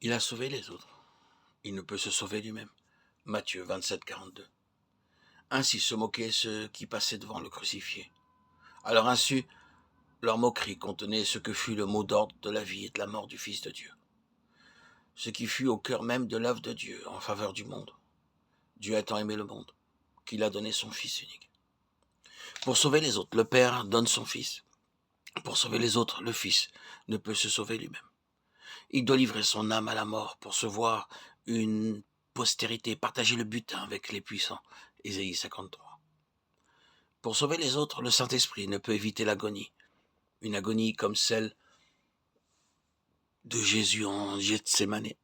Il a sauvé les autres. Il ne peut se sauver lui-même. Matthieu 27, 42. Ainsi se moquaient ceux qui passaient devant le crucifié. À leur insu, leur moquerie contenait ce que fut le mot d'ordre de la vie et de la mort du Fils de Dieu. Ce qui fut au cœur même de l'œuvre de Dieu en faveur du monde. Dieu a tant aimé le monde qu'il a donné son Fils unique. Pour sauver les autres, le Père donne son Fils. Pour sauver les autres, le Fils ne peut se sauver lui-même. Il doit livrer son âme à la mort pour se voir une postérité, partager le butin avec les puissants. Ésaïe 53. Pour sauver les autres, le Saint-Esprit ne peut éviter l'agonie. Une agonie comme celle de Jésus en Gethsémane,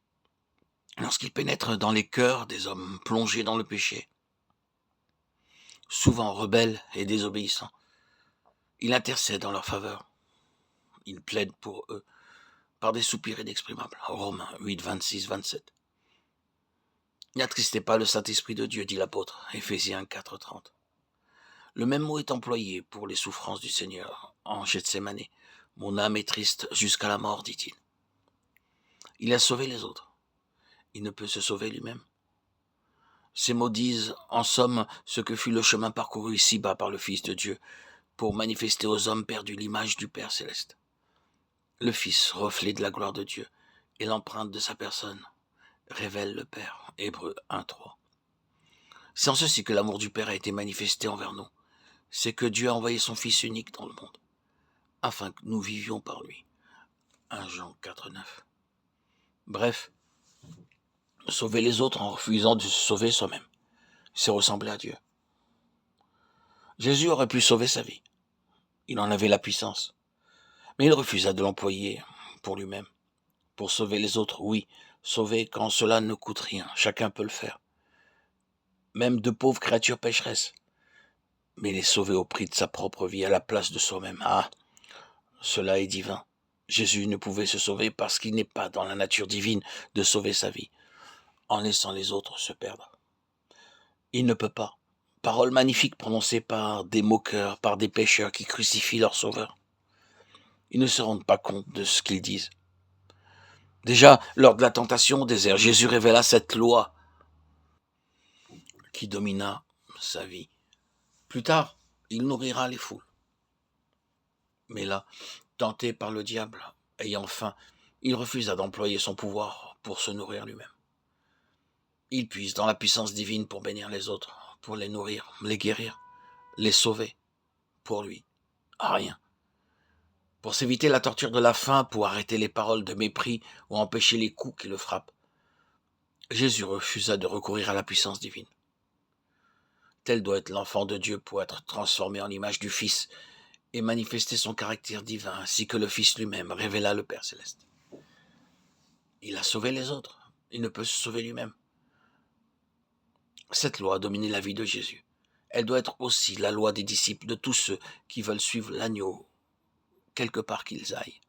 lorsqu'il pénètre dans les cœurs des hommes plongés dans le péché, souvent rebelles et désobéissants. Il intercède en leur faveur. Il plaide pour eux par des soupirs inexprimables. Romains 8, 26, 27. N'attristez pas le Saint-Esprit de Dieu, dit l'apôtre, Éphésiens 4, 30. Le même mot est employé pour les souffrances du Seigneur en Gethsémane. Mon âme est triste jusqu'à la mort, dit-il. Il a sauvé les autres. Il ne peut se sauver lui-même. Ces mots disent, en somme, ce que fut le chemin parcouru ici-bas par le Fils de Dieu pour manifester aux hommes perdus l'image du Père céleste. Le Fils, reflet de la gloire de Dieu, et l'empreinte de sa personne, révèle le Père. Hébreux 1, 3. C'est en ceci que l'amour du Père a été manifesté envers nous. C'est que Dieu a envoyé son Fils unique dans le monde, afin que nous vivions par lui. 1 Jean 4, 9. Bref, sauver les autres en refusant de se sauver soi-même, c'est ressembler à Dieu. Jésus aurait pu sauver sa vie. Il en avait la puissance. Mais il refusa de l'employer pour lui-même. Pour sauver les autres, oui, sauver quand cela ne coûte rien, chacun peut le faire. Même de pauvres créatures pécheresses. Mais les sauver au prix de sa propre vie, à la place de soi-même. Ah, cela est divin. Jésus ne pouvait se sauver parce qu'il n'est pas dans la nature divine de sauver sa vie, en laissant les autres se perdre. Il ne peut pas. Parole magnifique prononcée par des moqueurs, par des pécheurs qui crucifient leur sauveur. Ils ne se rendent pas compte de ce qu'ils disent. Déjà, lors de la tentation au désert, Jésus révéla cette loi qui domina sa vie. Plus tard, il nourrira les foules. Mais là, tenté par le diable, ayant faim, il refusa d'employer son pouvoir pour se nourrir lui-même. Il puise dans la puissance divine pour bénir les autres, pour les nourrir, les guérir, les sauver. Pour lui, rien. Pour s'éviter la torture de la faim, pour arrêter les paroles de mépris ou empêcher les coups qui le frappent, Jésus refusa de recourir à la puissance divine. Tel doit être l'enfant de Dieu pour être transformé en l'image du Fils et manifester son caractère divin, ainsi que le Fils lui-même révéla le Père céleste. Il a sauvé les autres, il ne peut se sauver lui-même. Cette loi a dominé la vie de Jésus. Elle doit être aussi la loi des disciples, de tous ceux qui veulent suivre l'agneau, quelque part qu'ils aillent.